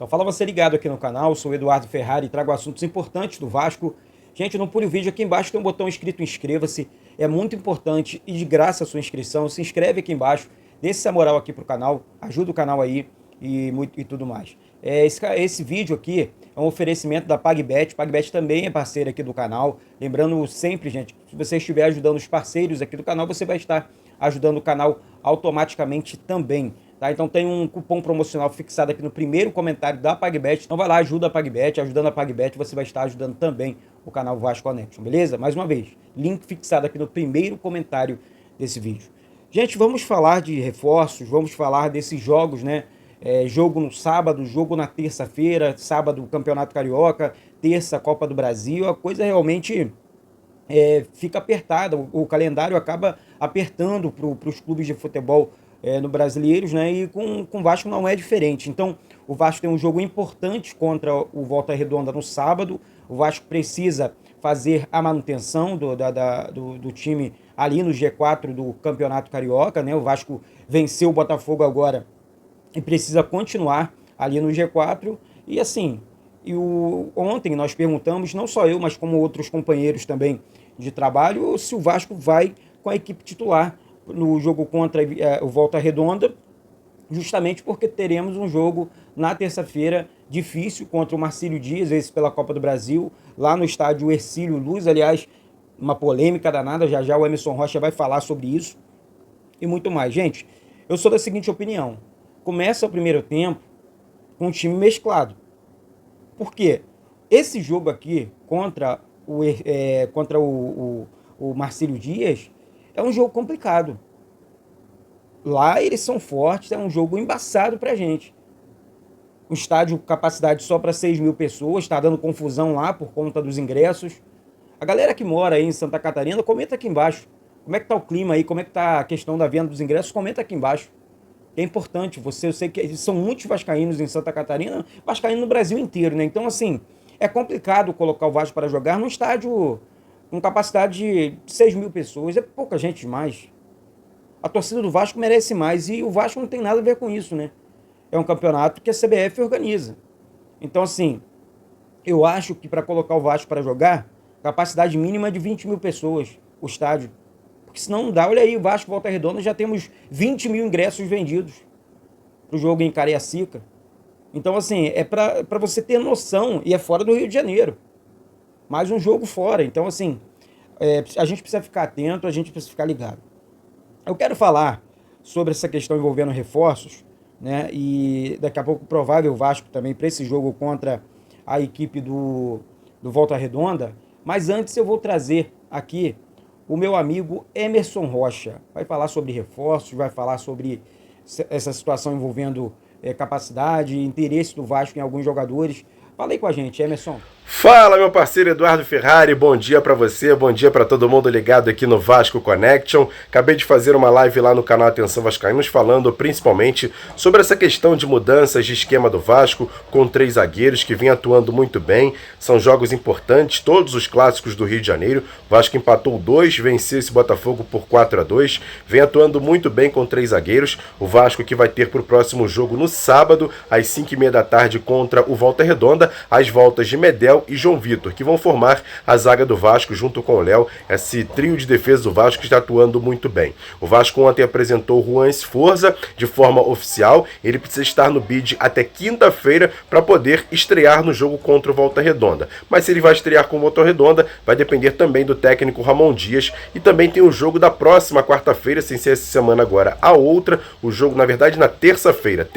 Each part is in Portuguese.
Então fala você ligado aqui no canal, sou o Eduardo Ferrari e trago assuntos importantes do Vasco. Gente, não pule o vídeo, aqui embaixo tem um botão escrito inscreva-se, é muito importante e de graça a sua inscrição. Se inscreve aqui embaixo, dê essa moral aqui pro canal, ajuda o canal aí e tudo mais. Esse vídeo aqui é um oferecimento da PagBet. PagBet também é parceira aqui do canal. Lembrando sempre, gente, se você estiver ajudando os parceiros aqui do canal, você vai estar ajudando o canal automaticamente também. Tá? Então tem um cupom promocional fixado aqui no primeiro comentário da PagBet. Então vai lá, ajuda a PagBet. Ajudando a PagBet, você vai estar ajudando também o canal Vasco Connection, beleza? Mais uma vez, link fixado aqui no primeiro comentário desse vídeo. Gente, vamos falar de reforços, vamos falar desses jogos, né? Jogo no sábado, jogo na terça-feira, sábado Campeonato Carioca, terça Copa do Brasil, a coisa realmente fica apertada, o calendário acaba apertando para os clubes de futebol no brasileiros, né? E com o Vasco não é diferente. Então, o Vasco tem um jogo importante contra o Volta Redonda no sábado, o Vasco precisa fazer a manutenção do time ali no G4 do Campeonato Carioca, né? O Vasco venceu o Botafogo agora e precisa continuar ali no G4. E assim, ontem nós perguntamos, não só eu, mas como outros companheiros também de trabalho, se o Vasco vai com a equipe titular no jogo contra o Volta Redonda, justamente porque teremos um jogo na terça-feira difícil contra o Marcílio Dias, esse pela Copa do Brasil, lá no estádio Hercílio Luz. Aliás, uma polêmica danada, já já o Emerson Rocha vai falar sobre isso e muito mais. Gente, eu sou da seguinte opinião: começa o primeiro tempo com um time mesclado. Por quê? Esse jogo aqui contra o Marcílio Dias é um jogo complicado. Lá eles são fortes, é um jogo embaçado pra gente. O estádio, capacidade só para 6 mil pessoas, está dando confusão lá por conta dos ingressos. A galera que mora aí em Santa Catarina, comenta aqui embaixo. Como é que tá o clima aí, como é que tá a questão da venda dos ingressos, comenta aqui embaixo. É importante, eu sei que são muitos vascaínos em Santa Catarina, vascaíno no Brasil inteiro, né? Então, assim, é complicado colocar o Vasco para jogar num estádio com capacidade de 6 mil pessoas, é pouca gente demais. A torcida do Vasco merece mais e o Vasco não tem nada a ver com isso, né? É um campeonato que a CBF organiza. Então, assim, eu acho que para colocar o Vasco para jogar, capacidade mínima é de 20 mil pessoas, o estádio. Porque senão não dá. Olha aí, o Vasco Volta Redonda, já temos 20 mil ingressos vendidos para o jogo em Cariacica. Então, assim, é para você ter noção, e é fora do Rio de Janeiro. Mais um jogo fora. Então, assim, a gente precisa ficar atento, a gente precisa ficar ligado. Eu quero falar sobre essa questão envolvendo reforços, né? E daqui a pouco provável Vasco também para esse jogo contra a equipe do Volta Redonda. Mas antes eu vou trazer aqui o meu amigo Emerson Rocha. Vai falar sobre reforços, vai falar sobre essa situação envolvendo capacidade, interesse do Vasco em alguns jogadores. Fala aí com a gente, Emerson. Fala, meu parceiro Eduardo Ferrari, bom dia pra você, bom dia pra todo mundo ligado aqui no Vasco Connection. Acabei de fazer uma live lá no canal Atenção Vascaínos falando principalmente sobre essa questão de mudanças de esquema do Vasco com 3 zagueiros que vem atuando muito bem. São jogos importantes, todos os clássicos do Rio de Janeiro. O Vasco empatou 2, venceu esse Botafogo por 4-2, vem atuando muito bem com 3 zagueiros. O Vasco que vai ter pro próximo jogo no sábado, às 5h30 da tarde contra o Volta Redonda, as voltas de Medel e João Vitor, que vão formar a zaga do Vasco junto com o Léo, esse trio de defesa do Vasco que está atuando muito bem. O Vasco ontem apresentou o Juan Esforza de forma oficial, ele precisa estar no bid até quinta-feira para poder estrear no jogo contra o Volta Redonda. Mas se ele vai estrear com o Volta Redonda, vai depender também do técnico Ramon Dias, e também tem o jogo da próxima quarta-feira, sem ser essa semana agora a outra, o jogo na verdade na terça-feira,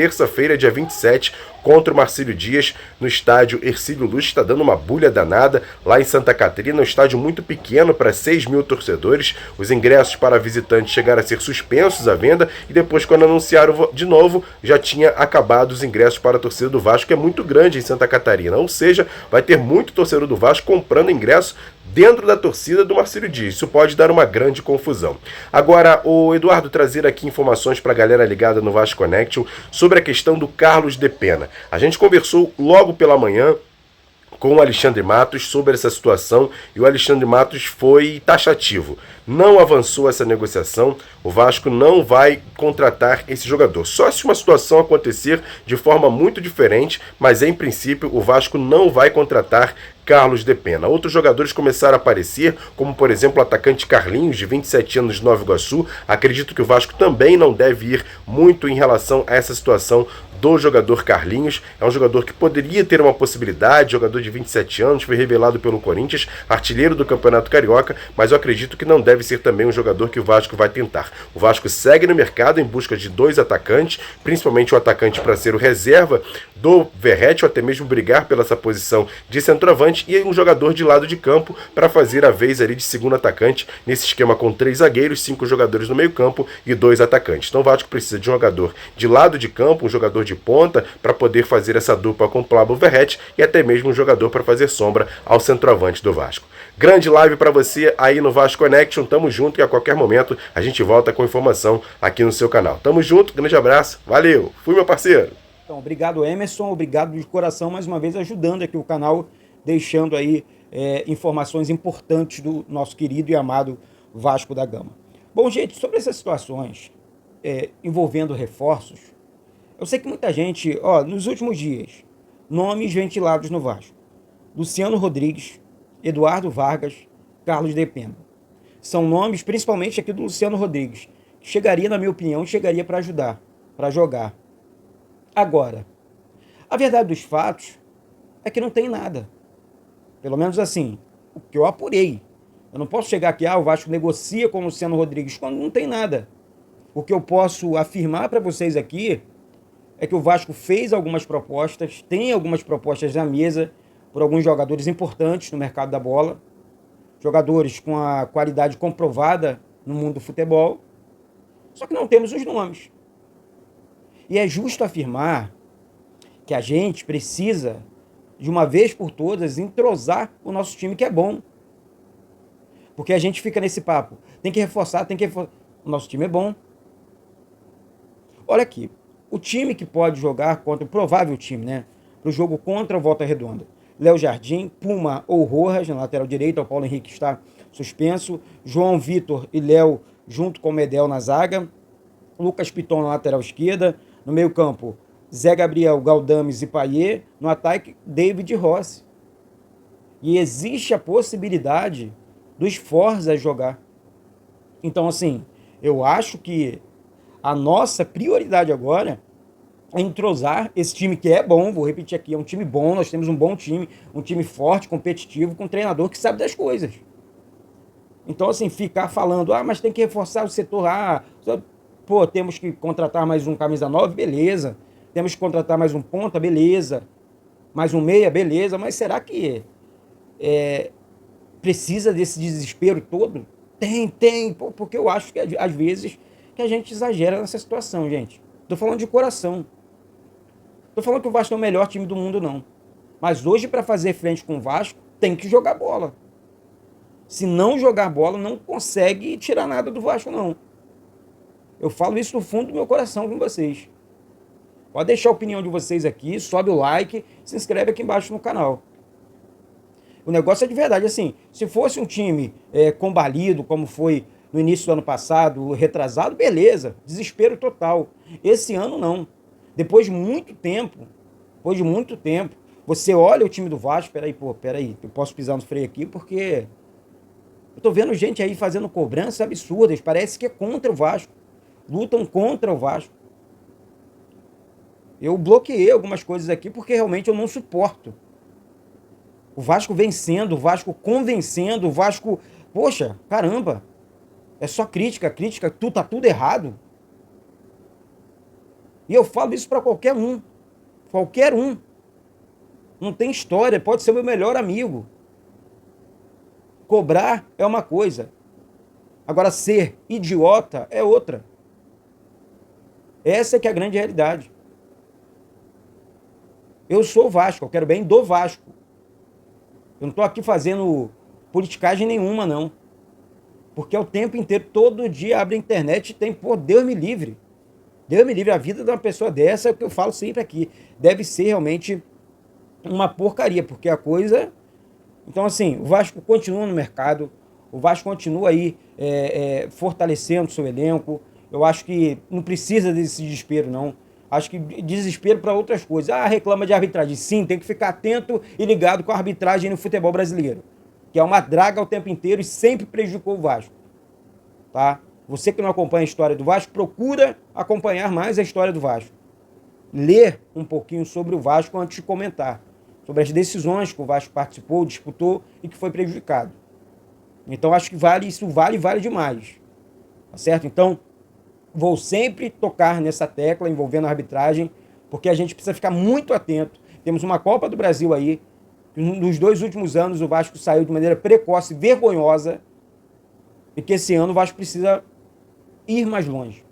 dia 27, contra o Marcílio Dias, no estádio Hercílio Luz. Está dando uma bulha danada lá em Santa Catarina, um estádio muito pequeno para 6 mil torcedores. Os ingressos para visitantes chegaram a ser suspensos à venda e depois, quando anunciaram de novo, já tinha acabado os ingressos para a torcida do Vasco, que é muito grande em Santa Catarina. Ou seja, vai ter muito torcedor do Vasco comprando ingresso dentro da torcida do Marcílio Dias. Isso pode dar uma grande confusão. Agora, o Eduardo trazer aqui informações para a galera ligada no Vasco Connection sobre a questão do Carlos de Pena. A gente conversou logo pela manhã com o Alexandre Matos sobre essa situação e o Alexandre Matos foi taxativo. Não avançou essa negociação, o Vasco não vai contratar esse jogador. Só se uma situação acontecer de forma muito diferente, mas em princípio o Vasco não vai contratar Carlos de Pena. Outros jogadores começaram a aparecer, como por exemplo o atacante Carlinhos, de 27 anos de Nova Iguaçu. Acredito que o Vasco também não deve ir muito em relação a essa situação do jogador Carlinhos. É um jogador que poderia ter uma possibilidade, jogador de 27 anos, foi revelado pelo Corinthians, artilheiro do Campeonato Carioca, mas eu acredito que não deve ser também um jogador que o Vasco vai tentar. O Vasco segue no mercado em busca de 2 atacantes, principalmente o atacante para ser o reserva do Verratti, ou até mesmo brigar pela essa posição de centroavante, e um jogador de lado de campo para fazer a vez ali de segundo atacante, nesse esquema com 3 zagueiros, 5 jogadores no meio campo e 2 atacantes. Então o Vasco precisa de um jogador de lado de campo, um jogador de ponta para poder fazer essa dupla com o Pablo Verratti e até mesmo um jogador para fazer sombra ao centroavante do Vasco. Grande live para você aí no Vasco Connection, tamo junto e a qualquer momento a gente volta com informação aqui no seu canal. Tamo junto, grande abraço, valeu, fui meu parceiro. Então, obrigado Emerson, obrigado de coração mais uma vez ajudando aqui o canal, deixando aí informações importantes do nosso querido e amado Vasco da Gama. Bom, gente, sobre essas situações envolvendo reforços, eu sei que muita gente, nos últimos dias, nomes ventilados no Vasco. Luciano Rodrigues, Eduardo Vargas, Carlos de Pena. São nomes, principalmente aqui do Luciano Rodrigues, que chegaria, na minha opinião, chegaria para ajudar, para jogar. Agora, a verdade dos fatos é que não tem nada. Pelo menos assim, o que eu apurei. Eu não posso chegar aqui, o Vasco negocia com o Luciano Rodrigues, quando não tem nada. O que eu posso afirmar para vocês aqui é que o Vasco fez algumas propostas, tem algumas propostas na mesa por alguns jogadores importantes no mercado da bola, jogadores com a qualidade comprovada no mundo do futebol, só que não temos os nomes. E é justo afirmar que a gente precisa, de uma vez por todas, entrosar o nosso time, que é bom. Porque a gente fica nesse papo, tem que reforçar. O nosso time é bom. Olha aqui, o time que pode jogar contra o provável time, né? Para o jogo contra o Volta Redonda. Léo Jardim, Puma ou Rojas, na lateral direita, o Paulo Henrique está suspenso. João Vitor e Léo junto com o Medel na zaga. Lucas Piton na lateral esquerda. No meio campo, Zé Gabriel, Galdames e Payet. No ataque, David Rossi. E existe a possibilidade dos Forza jogar. Então, assim, eu acho que a nossa prioridade agora é entrosar esse time que é bom, vou repetir aqui, é um time bom, nós temos um bom time, um time forte, competitivo, com um treinador que sabe das coisas. Então, assim, ficar falando, mas tem que reforçar o setor A, temos que contratar mais um camisa 9, beleza. Temos que contratar mais um ponta, beleza. Mais um meia, beleza. Mas será que precisa desse desespero todo? Tem, porque eu acho que às vezes que a gente exagera nessa situação, gente. Tô falando de coração. Tô falando que o Vasco é o melhor time do mundo, não. Mas hoje, para fazer frente com o Vasco, tem que jogar bola. Se não jogar bola, não consegue tirar nada do Vasco, não. Eu falo isso do fundo do meu coração com vocês. Pode deixar a opinião de vocês aqui, sobe o like, se inscreve aqui embaixo no canal. O negócio é de verdade, assim, se fosse um time combalido, como foi no início do ano passado, retrasado, beleza, desespero total. Esse ano não. Depois de muito tempo, você olha o time do Vasco, peraí, eu posso pisar no freio aqui porque eu tô vendo gente aí fazendo cobranças absurdas, parece que é contra o Vasco, lutam contra o Vasco. Eu bloqueei algumas coisas aqui porque realmente eu não suporto. O Vasco vencendo, o Vasco convencendo, o Vasco... Poxa, caramba, é só crítica, tá tudo errado. E eu falo isso para qualquer um. Não tem história, pode ser o meu melhor amigo. Cobrar é uma coisa. Agora, ser idiota é outra. Essa é que é a grande realidade. Eu sou o Vasco, eu quero bem do Vasco. Eu não estou aqui fazendo politicagem nenhuma, não. Porque é o tempo inteiro, todo dia abre a internet e tem, Deus me livre. Deus me livre, a vida de uma pessoa dessa é o que eu falo sempre aqui. Deve ser realmente uma porcaria, porque a coisa... Então, assim, o Vasco continua no mercado, o Vasco continua aí fortalecendo o seu elenco. Eu acho que não precisa desse desespero, não. Acho que desespero para outras coisas. Ah, reclama de arbitragem. Sim, tem que ficar atento e ligado com a arbitragem no futebol brasileiro, que é uma draga o tempo inteiro e sempre prejudicou o Vasco. Tá? Você que não acompanha a história do Vasco, procura acompanhar mais a história do Vasco. Ler um pouquinho sobre o Vasco antes de comentar. Sobre as decisões que o Vasco participou, disputou e que foi prejudicado. Então acho que isso vale demais. Tá certo? Então, vou sempre tocar nessa tecla envolvendo a arbitragem, porque a gente precisa ficar muito atento. Temos uma Copa do Brasil aí. Nos 2 últimos anos o Vasco saiu de maneira precoce, vergonhosa, e que esse ano o Vasco precisa ir mais longe.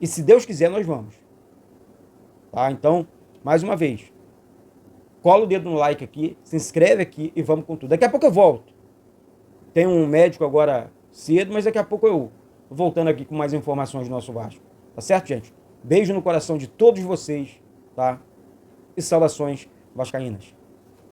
E se Deus quiser, nós vamos. Tá? Então, mais uma vez, cola o dedo no like aqui, se inscreve aqui e vamos com tudo. Daqui a pouco eu volto. Tem um médico agora cedo, mas daqui a pouco eu voltando aqui com mais informações do nosso Vasco. Tá certo, gente? Beijo no coração de todos vocês, tá? E saudações vascaínas.